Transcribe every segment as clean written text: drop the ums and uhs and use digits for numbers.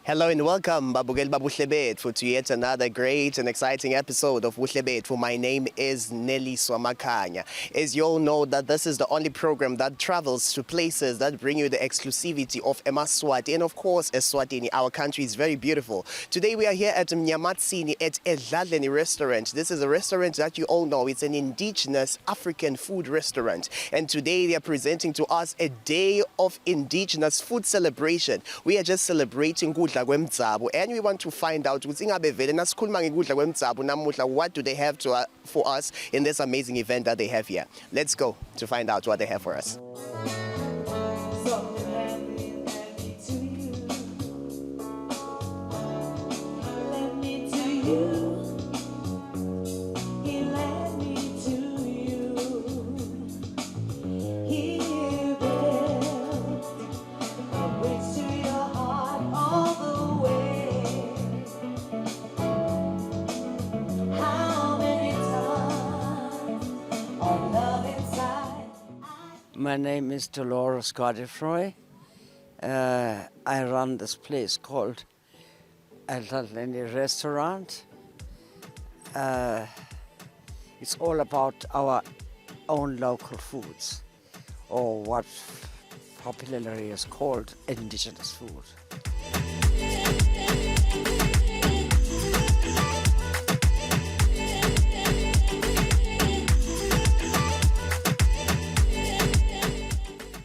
Hello and welcome, Buhle Betfu, to yet another great and exciting episode of Buhle Betfu. My name is Nelly Swamakanya. As you all know, that this is the only program that travels to places that bring you the exclusivity of Emaswati. And of course, Eswatini, our country is very beautiful. Today we are here at Mnyamatsini at S11E restaurant. This is a restaurant that you all know. It's an indigenous African food restaurant. And today they are presenting to us a day of indigenous food celebration. We are just celebrating Kudla kwemdzabo, and we want to find out what do they have for us in this amazing event that they have here. Let's go to find out what they have for us. My name is Dolores Godefroy. I run this place called S11E Restaurant. It's all about our own local foods, or what popularly is called indigenous food.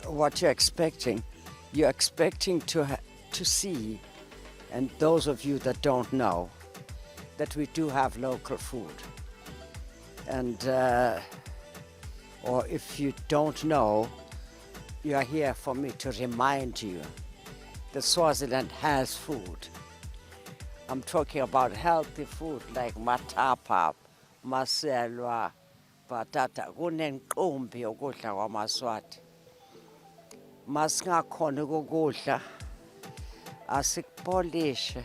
What you're expecting to see, and those of you that don't know, that we do have local food. And, or if you don't know, you are here for me to remind you that Swaziland has food. I'm talking about healthy food like matapa, maselwa, batata, kunenqumbi yokudla kwamaswati. Masingakhona ukudla asikupolishe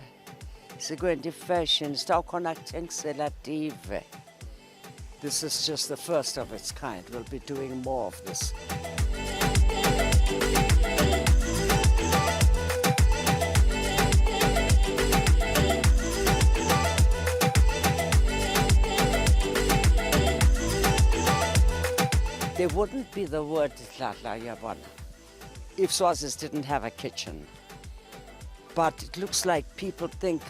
sikwenza fashion sitawukhona kuthengisela dive. This is just the first of its kind. We'll be doing more of this. There wouldn't be the word Dlala Yabana if Swazis didn't have a kitchen. But it looks like people think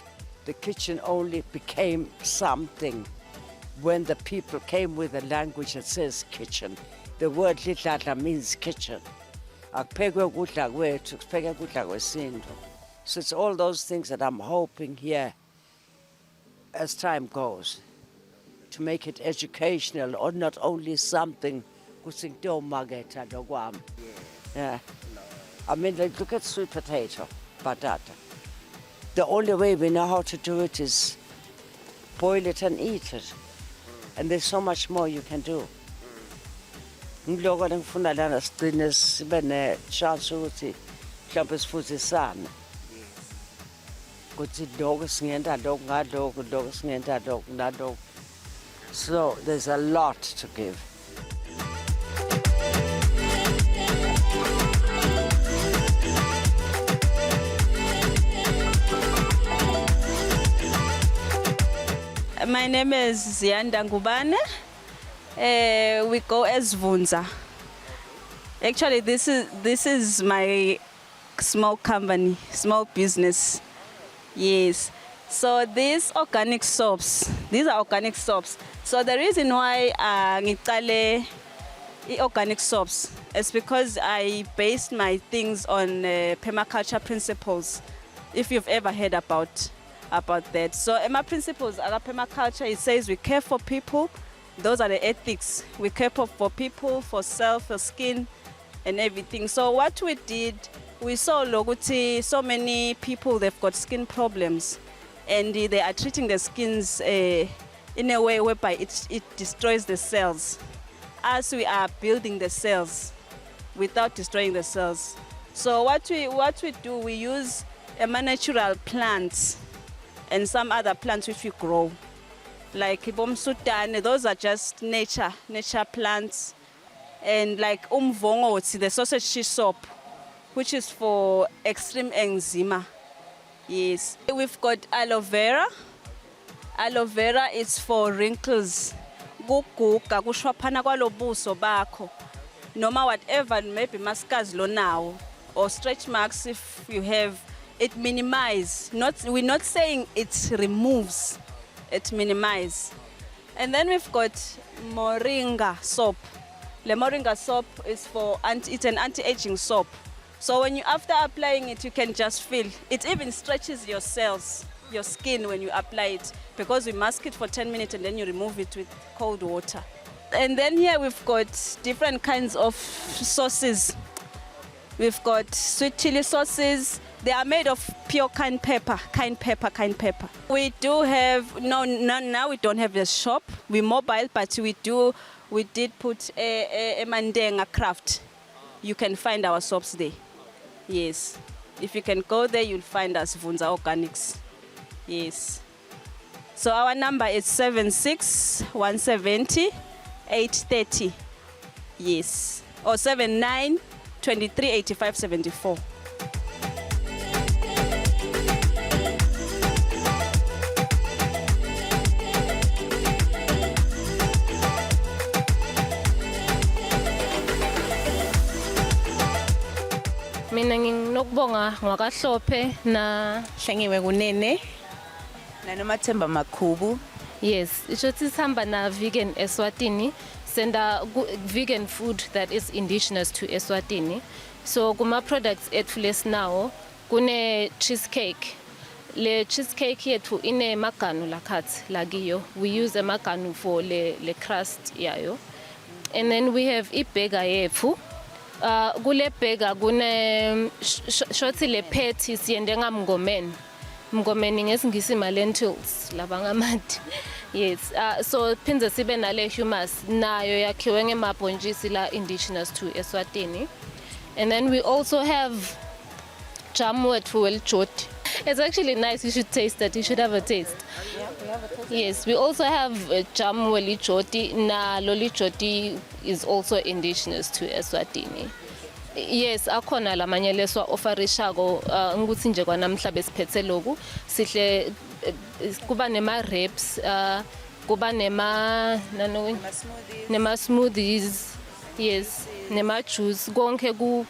the kitchen only became something when the people came with a language that says kitchen. The word Lidlala means kitchen. Akuphekwe ukudla kwethu, kuphekwe ukudla kwesintu. So it's all those things that I'm hoping here, as time goes, to make it educational, or not only something. Yeah. I mean, like, look at sweet potato, batata. The only way we know how to do it is boil it and eat it. And there's so much more you can do. Ngiloko ngifuna lana sigcine sibe ne chance ukuthi mhlawumbe sifuzisane. Kuthi lokho singenta lokho ngalokho lokho singenta lokho nalokho. So there's a lot to give. My name is Ziyanda Ngubane. We go as Vunza. Actually, this is my small company, small business. Yes. So these are organic soaps. So the reason why ngicale organic soaps is because I based my things on permaculture principles. If you've ever heard about that. So my principles are permaculture. It says we care for people. Those are the ethics. We care for people, for self, for skin, and everything. So what we did, we saw Loguti, so many people, they've got skin problems. and they are treating the skins in a way whereby it destroys the cells. As we are building the cells without destroying the cells. So what we do, we use natural plants and some other plants which we grow. Like ibomsutane, those are just nature plants. And like umvongoti, the sausage cheese soap, which is for extreme eczema. Yes. We've got aloe vera. Aloe vera is for wrinkles. Guguga kushwaphana kwalobuso bakho. Noma whatever, maybe mascars lo now or stretch marks if you have, it minimize. We're not saying it removes, it minimize. And then we've got moringa soap. The moringa soap is it's an anti-aging soap. So when after applying it, you can just feel, it even stretches your cells, your skin when you apply it, because we mask it for 10 minutes and then you remove it with cold water. And then here we've got different kinds of sauces. We've got sweet chili sauces. They are made of pure cayenne pepper. We do have, now we don't have a shop. We're mobile, but we did put a Mandenga craft. You can find our soaps there. Yes. If you can go there, you'll find us, Vunza Organics. Yes. So our number is 76-170. 830, yes, or 79-23-85-74. Mina nginokubonga ngwakahlophe na Hlengiwe kunene nanomathemba makhubu. yes ishothi sihamba na vegan Eswatini senda vegan food that is indigenous to Eswatini. So kuma products ethu lesinawo kune cheesecake. Le cheesecake yethu ine maganu lakhathi lakiyo. We use a maganu for le crust yayo. And then we have iburger yethu. Kule burger kune shothi le patty siyende ngamngomeni. Mngomeni ngesingisi ma lentils labangamati. Yes, so phindze sibe nale hummus nayo yakhiwe ngemabhontshisi la indigenous to Eswatini. And then we also have jamu wethu weljoti. It's actually nice, you should taste that, you should have a taste. Yeah, we have a taste. Yes, we also have jamu welijoti na lolijoti is also indigenous to Eswatini. Yes, akhona lamanye leswa offerishako ukuthi nje kwanamhla besiphethe loku sihle kuba nema wraps kuba nema smoothies, yes, nema juice konke ku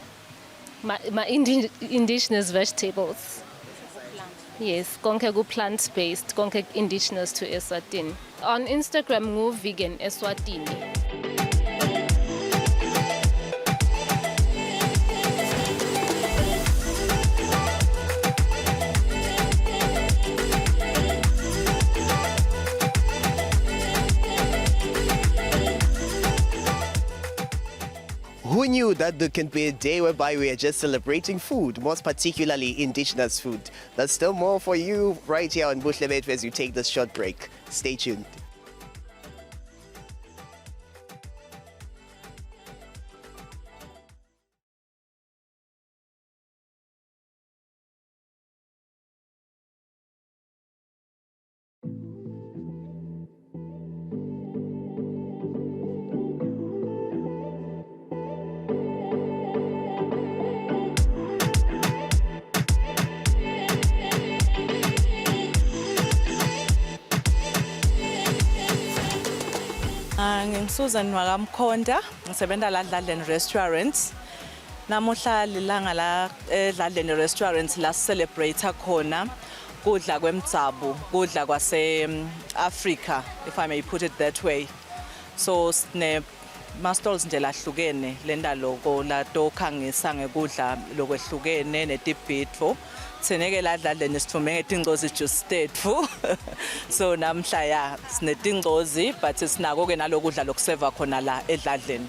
ma indigenous vegetables. Yes, konke ku plant based, konke indigenous to Eswatini. On Instagram ngu vegan Eswatini. Who knew that there can be a day whereby we are just celebrating food, most particularly indigenous food? There's still more for you right here on Buhle Betfu as you take this short break. Stay tuned. Ngisusan Wakamkhonda, ngisebenza la Dladleni Restaurants. Namuhla lilanga la Dladleni Restaurants la celebrate khona kudla kwemdzabo, kudla kwase Africa, if I may put it that way. So sine ma-stalls nje lahlukene lenda loko la tokhangisa ngekudla lokwehlukene netibhitfo. Seneke la Dladleni sitfume ngetingcozi juice tetfu. So namhla ya sinetingcozi but sinako ke nalokudla lokuseva khona la eDladleni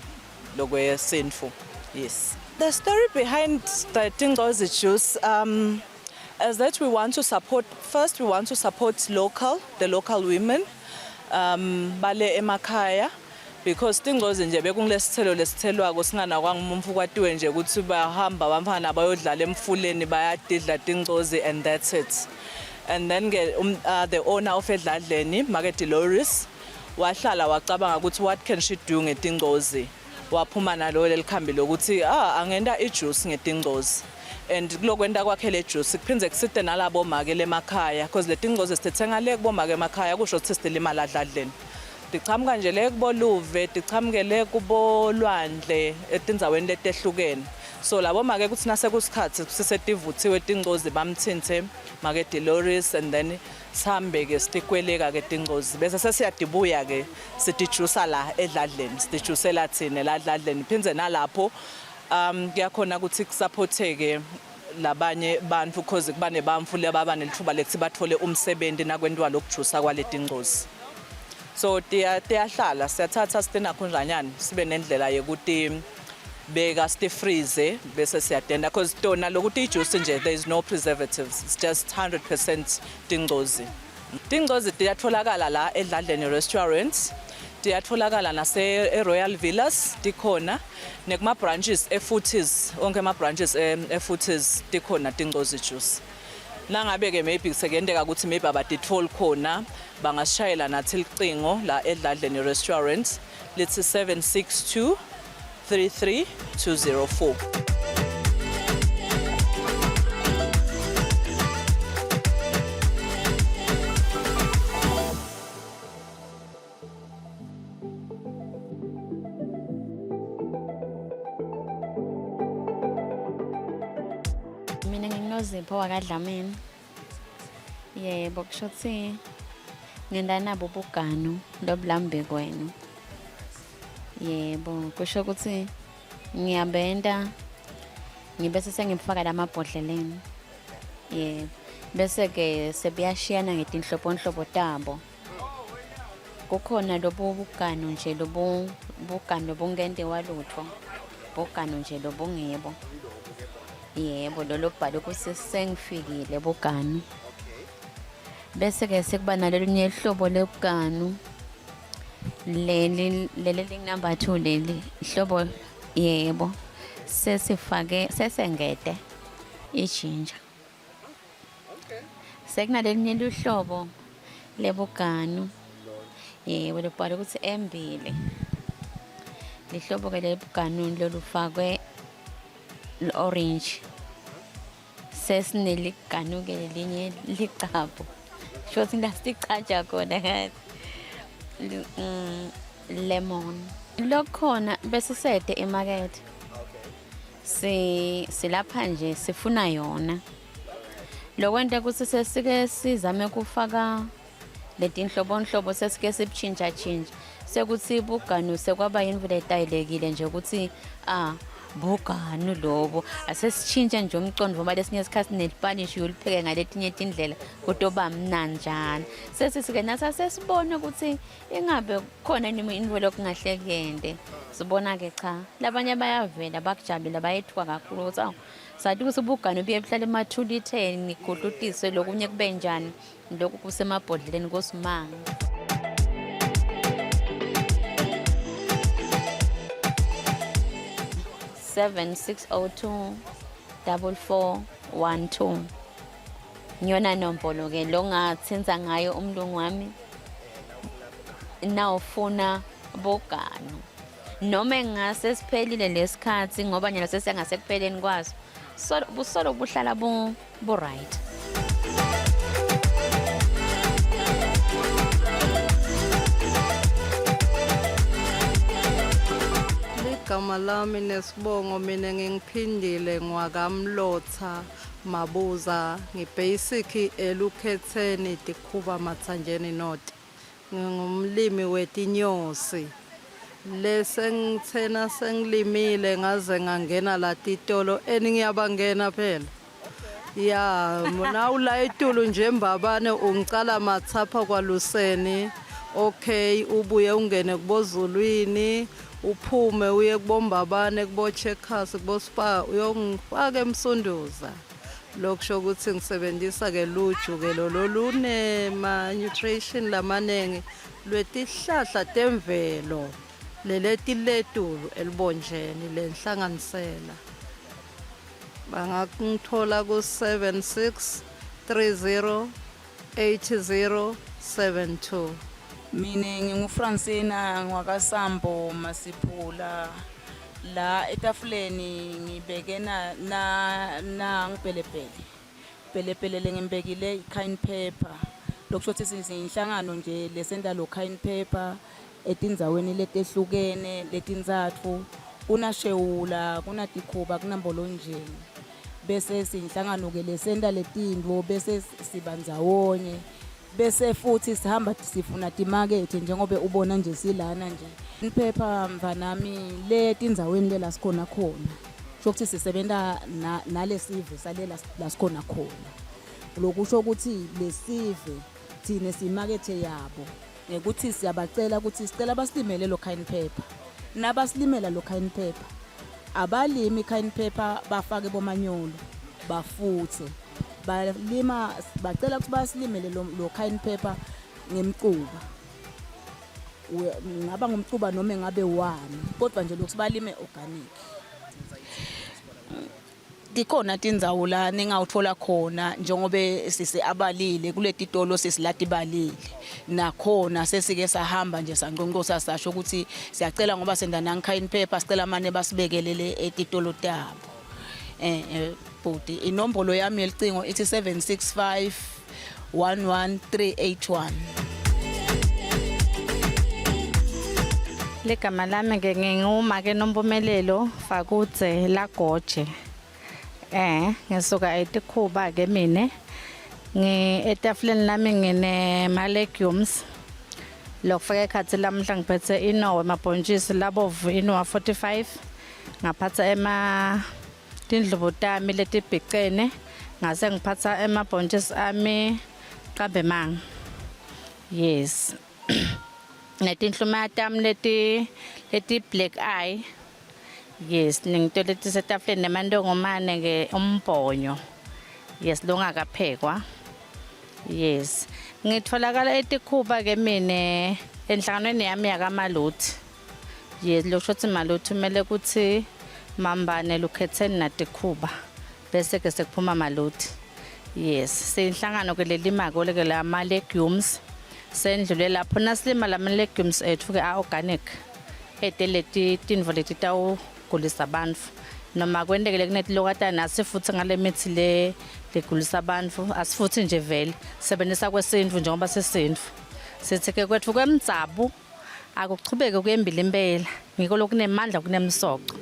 lokwesinfu. Yes. The story behind the tingcozi juice As that we want to support, first we want to support the local women bale emakhaya, because tingcozi nje bekunglesithelo lesithelwako singanakwanga umumfu kwatiwe nje ukuthi bahamba bamfana bayodlala emfuleni bayadidla tingcozi, and that's it. And then the owner of Edladleni, Market Dolores, wahlala wacabanga ukuthi what can she do ngetingcozi, waphuma nalo lelikhambi lokuthi angenda ijuice ngetingcozi. And kulokwenda kwakhe le juice kuphindze kusite nalabo make lemakhaya, because le tingcozi sithethenga le kubo make emakhaya kusho ukuthi sitilima ladladleni. Tichamuka nje le kuboluve, tichamukele kubolwandle etindzaweni letehlukene. So labo make kuthi nasekusikhathi sisetivuthiwe tingcozi bamthinthe make Dolores, and then sihambe ke sitikweleka ke tingcozi bese sesiyadibuya ke sitijusa la Edladleni, sitijusela thina la Edladleni. Phindze nalapho kuyakhona ukuthi kusupporteke labanye bantfu, because kuba nebantfu lebaba nelithuba lekuthi bathole umsebenzi nakwentiwa lokujusa kwaletingcozi. So tiyahlala siyathatha sitina khunjanyana sibe nendlela yokuthi beka freeze bese siyatenda, because tona lokuthi ijuice nje there is no preservatives, it's just 100% tingcozi. Tingcozi tiyatholakala la Edladleni restaurants, tiyatholakala nase Royal Villas tikhona, nekuma branches eFooties, onke ama branches eFooties tikhona tingcozi juice. Nangabe ke maybe sekuyendeka ukuthi maybe abaditfol khona bangashayela nathi licingo la Edladleni restaurant lithi 762 33204. Mina nginozipho wakadlamini. Yebo, kusho ukuthi ngenda nabo ubugano lobulambe kwenu. Yebo, kusho ukuthi ngiyabenda ngibese sengimfaka lamabhodleleni. Yebo. Bese ke sebiyashiyana ngetinhlobonhlobo tabo. Kukhona lobu bugano nje lobu bugano bungende walutho. Bugano nje lobungebo. Yebo, lolo bhalo ukuthi sengifikile bugano. Bese ke sekuba nalolunye ihlobo lebugano. Leli number 2 leli ihlobo yebo. Sesengede ijinja. Sekunalenye luhlobo lebugano. Yebo, lobhalo ukuthi embili. Lihlobo ke lebugano lolufakwe orange. Sesineligano ke lelinye licabo. Shothi ngasichaja khona lemon. Lokhona bese sede emarket. Silapha nje sifuna yona. Lokwenta ukuthi sesike sizame kufaka letinhlobonhlobo sesike sibchinja sekuthi bugano sekwaba yindlela etayilekile nje ukuthi bugano lobo asesichinja nje umcondo ngoba lesinye isikhathi nelipanish ulipheke ngaletinye indlela kutoba mnanjana. Sesike nasa sesibona ukuthi ingabe khona into lokungahlekende. Sibona ke cha labanye bayavela bakujabulela bayethwa kakhulu ukuthi sathi ukuthi ubugano buye buhlale emathulitheni igudlutise lokunye kube njani lokhu kusemabhodleleni kosimanga. Seven 602 4412 ngiyona nombolo ke longathenza ngayo umlungu wami nawufuna bogano noma engase siphelile lesikhathi ngoba nyalo sesengase kupheleni kwaso busolo buhlala bu right. Igama lami nesibongo mina ngiphindile ngwakamlotha mabuza ngibasic elukhetheni tikhuba mathanjeni noti ngumlimi wetinyosi lesengithena sengilimile ngaze ngangena la titolo eningiyabangena phela ya mina ula itulu nje mbabane ungicala mathapha kwaluseni okay ubuye ungene kubozulwini uphume uye kubombabane kubo Checkers kubo Spa uyongifaka emsunduza lokusho ukuthi ngisebenzisa ke luju ke lolo lunema nutrition lamanengi lwetihlahla temvelo leleti letulu elibonjeni lenhlanganisela bangakuthola ku 76308072. Mina ngingufrancina ngwakasambo Masiphula la etafuleni ngibeke na ngipelepele lengibekile i-kind pepper lokusho ukuthi sizinhlangano nje lesenda lo kind pepper etindzaweni letehlukene letindzatfu kunashewula kunatikhuba kunambolonjeni bese sinhlangano ke lesenda letindvo bese sibandzawonye bese futhi sihamba sifuna timakethe njengobe ubona nje silana nje iphepha mvanami letindzaweni lela sikhona khona shokuthi sisebenta nalesive salela lasikhona khona lokusho ukuthi lesive thine simakethe yabo ngekuthi siyabacela ukuthi sicela basilimele lo kind pepper nabasilimela lo kind pepper abalimi kind pepper bafake bomanyolo bafuthe balima bacela ukuthi basilimele lo kind pepper ngemcuba ngaba ngumcuba noma ngabe wani kodwa nje lokuthi balime organic. Dikhona tindzawo la ningawuthola khona njengobe sisi abalile kuleti tolo sisilati balile nakhona sesike sahamba nje sanqonqosa sasho ukuthi siyacela ngoba senda kind pepper sicela manje basibekelele etitolo tabo bhuti inombolo yami yelicingo ithi 765 11381. Ligama lami nginguma ke nompumelelo Fakutse Lagoje. Ngisuka eTikhuba ke mina. Etafuleni lami ngine ma legumes. Lokufaka ekhathi lamhla ngiphethe inowe mabhontshisi labovu inowa 45. Ngaphatha tindlubu tami letibhicene. Ngase ngiphatha emabhontshisi ami qabemanga. Yes. Netinhluma tami leti black eye. Yes, ngitole tisatafuleni nemandongomane ke umbhonyo. Yes, longakaphekwa. Yes. Ngitholakala eTikhuba ke mina enhlanganweni yami yakaMaluthi. Yes, lokusho ukuthi Maluthi kumele ukuthi mambane lukhetheni naTikhuba. Bese ke sekuphuma Maluthi. Yes, sinhlangano ke lelima ko ke la ma legumes. Sendlule lapho nasilima lama legumes ethu ke organic. Eteleti tindvo leti tawu kulisa bantfu noma kwendekele kunetilokata nasi futhi ngale mithi legulisa bantfu asifuthi nje vele sebenzisa kwesindvu njengoba sesindvu sithi ke kwethu kwemdzabu akuchubeke kuyembili impela ngiko lokunemandla kunemsoco.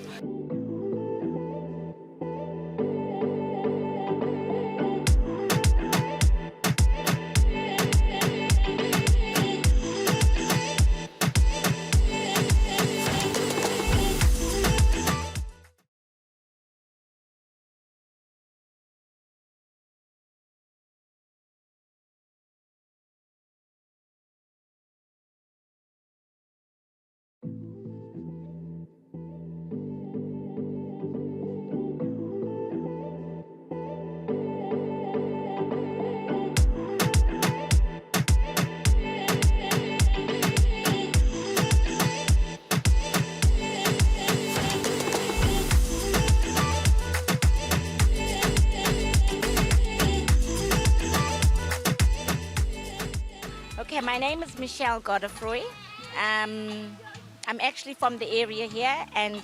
Okay, my name is Michelle Godefroy. I'm actually from the area here, and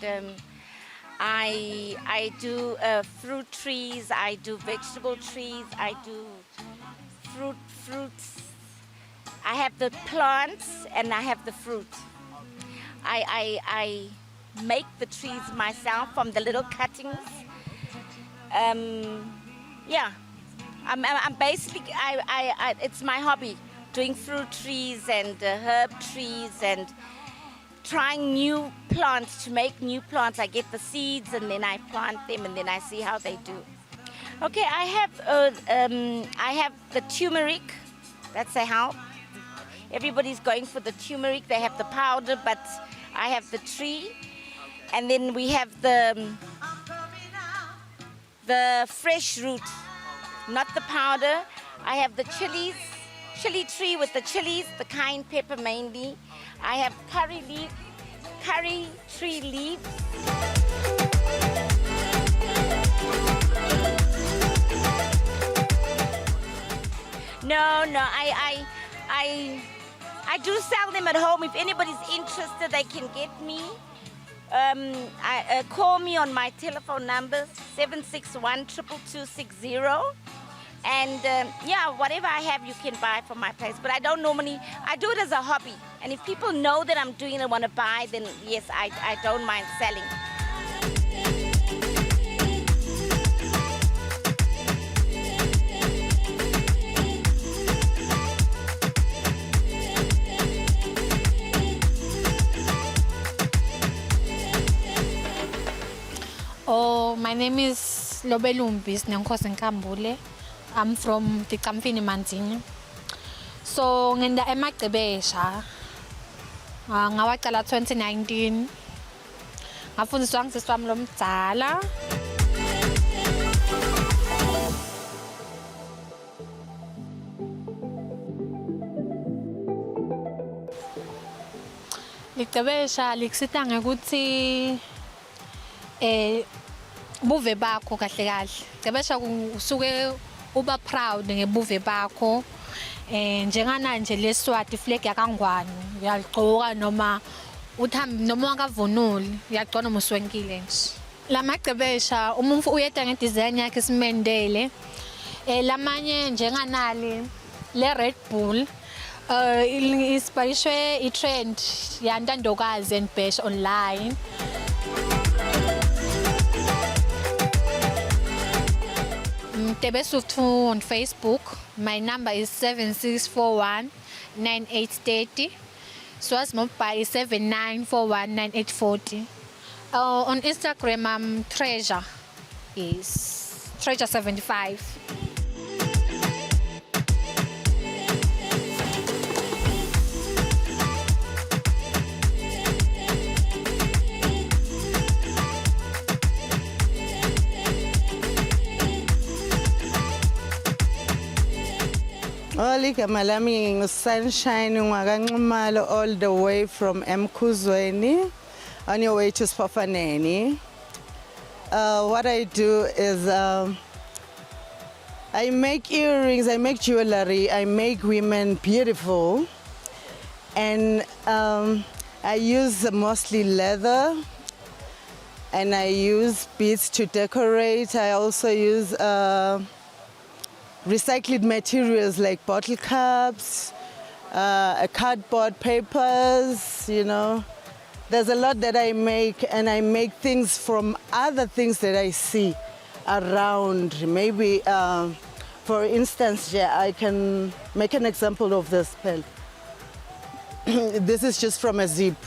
I do fruit trees, I do vegetable trees, I do fruits. I have the plants and I have the fruit. I make the trees myself from the little cuttings. Yeah, I'm basically it's my hobby. Doing fruit trees and herb trees and trying new plants to make new plants. I get the seeds and then I plant them and then I see how they do. Okay, I have the turmeric. That's a help. Everybody's going for the turmeric. They have the powder, but I have the tree. And then we have the fresh root. not the powder. I have the chili tree with the chilies, the cayenne pepper mainly. I have curry tree leaves. No, I do sell them at home. If anybody's interested, they can get me. Call me on my telephone number 761-22260. And whatever I have, you can buy from my place. But I don't normally, I do it as a hobby. And if people know that I'm doing it and want to buy, then yes, I don't mind selling. Oh, my name is Lobelumbis Buhle. I'm from the Kamfini Manzini. So, ngenda emagqibesha. Ngawaqala 2019. Ngafundiswa ngusisi wami lomdala. Ligqibesha likusita ngekuthi buve bakho kahle kahle. Gqibesha usuke uba proud ngebuve bakho. Njengana nje leSwati flag yakangwane uyaligcoka noma uthambi noma ungavunuli uyagcona noma uswenkile nje. Lamagqibesha umuntu uyeda ngedesign yakhe simendele. Lamanye njenganali le Red Bull inspirishwe itrend yantandokazi and bash online. Betfu on Facebook. My number is 7641-9830. Swas mobile is 7941-9840. On Instagram, I'm Treasure. Yes, Treasure75. Igama lami nginguSunshine Ngwakanxumalo, all the way from Emkhuzweni on your way to Spafaneni. What I do is I make earrings, I make jewelry, I make women beautiful, and I use mostly leather, and I use beads to decorate. I also use recycled materials like bottle caps, cardboard papers, you know. There's a lot that I make, and I make things from other things that I see around. Maybe, for instance, I can make an example of this pen. This is just from a zip,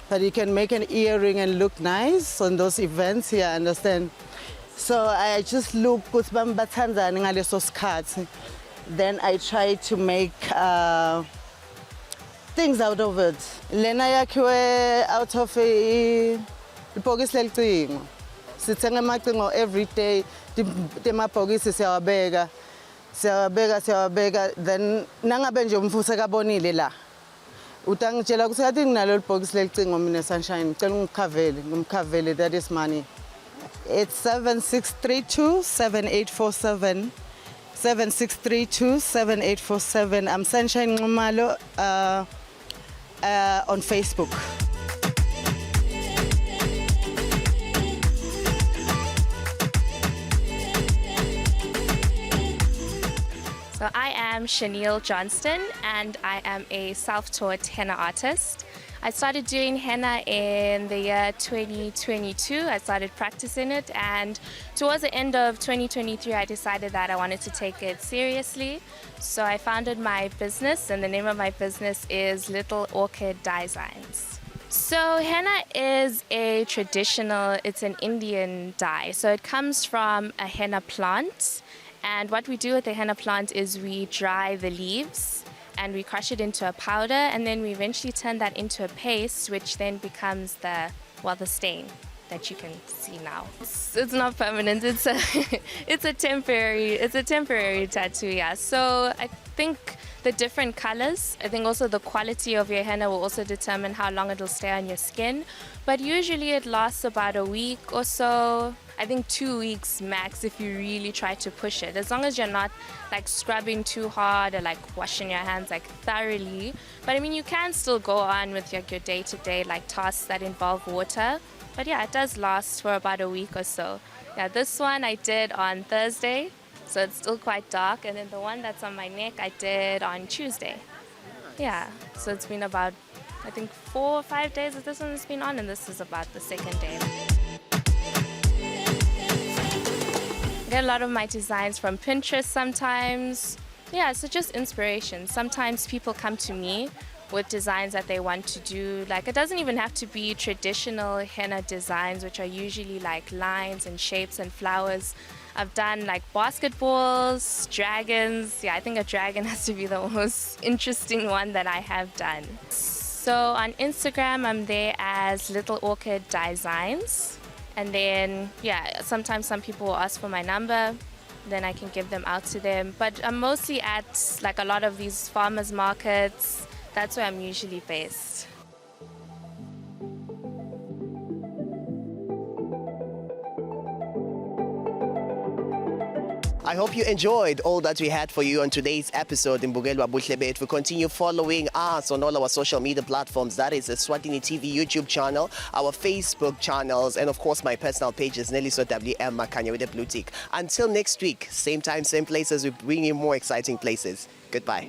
but you can make an earring and look nice on those events here, understand? So I just look, then I try to make things out of it. Lena yakhiwe out of ibhokisi lelicingo. Sithenga amacingo every day. Temabhokisi siyawabeka. Then nangabe nje umfuthi akabonile la. Utangitshela ukuthi ngathi nginalo ibhokisi lelicingo mina Sunshine. Ngicela ngimkhavele, that is money. It's 7632-7847. 7632-7847. I'm Sunshine Ngumalo on Facebook. So I am Chanel Johnston, and I am a self-taught henna artist. I started doing henna in the year 2022. I started practicing it, and towards the end of 2023, I decided that I wanted to take it seriously. So I founded my business, and the name of my business is Little Orchid Designs. So henna is a traditional, it's an Indian dye. So it comes from a henna plant. And what we do with the henna plant is we dry the leaves and we crush it into a powder, and then we eventually turn that into a paste, which then becomes the stain that you can see now. It's not permanent. It's a it's a temporary tattoo. Yeah. So I think the different colors, I think also the quality of your henna will also determine how long it will stay on your skin. But usually it lasts about a week or so. I think 2 weeks max if you really try to push it. As long as you're not like scrubbing too hard or like washing your hands like thoroughly. But I mean, you can still go on with like your day-to-day like tasks that involve water. But yeah, it does last for about a week or so. Yeah, this one I did on Thursday. So it's still quite dark, and then the one that's on my neck I did on Tuesday. Yeah, so it's been about, I think 4 or 5 days that this one has been on, and this is about the second day. I get a lot of my designs from Pinterest sometimes. Yeah, so just inspiration. Sometimes people come to me with designs that they want to do. Like, it doesn't even have to be traditional henna designs, which are usually like lines and shapes and flowers. I've done like basketballs, dragons. Yeah, I think a dragon has to be the most interesting one that I have done. So on Instagram, I'm there as Little Orchid Designs. And then, yeah, sometimes some people will ask for my number. Then I can give them out to them. But I'm mostly at like a lot of these farmers markets. That's where I'm usually based. I hope you enjoyed all that we had for you on today's episode in Buhle Betfu. Continue following us on all our social media platforms. That is the Swatini TV YouTube channel, our Facebook channels, and of course my personal page is Nellyso WM Makanya with a blue tick. Until next week, same time, same places, we bring you more exciting places. Goodbye.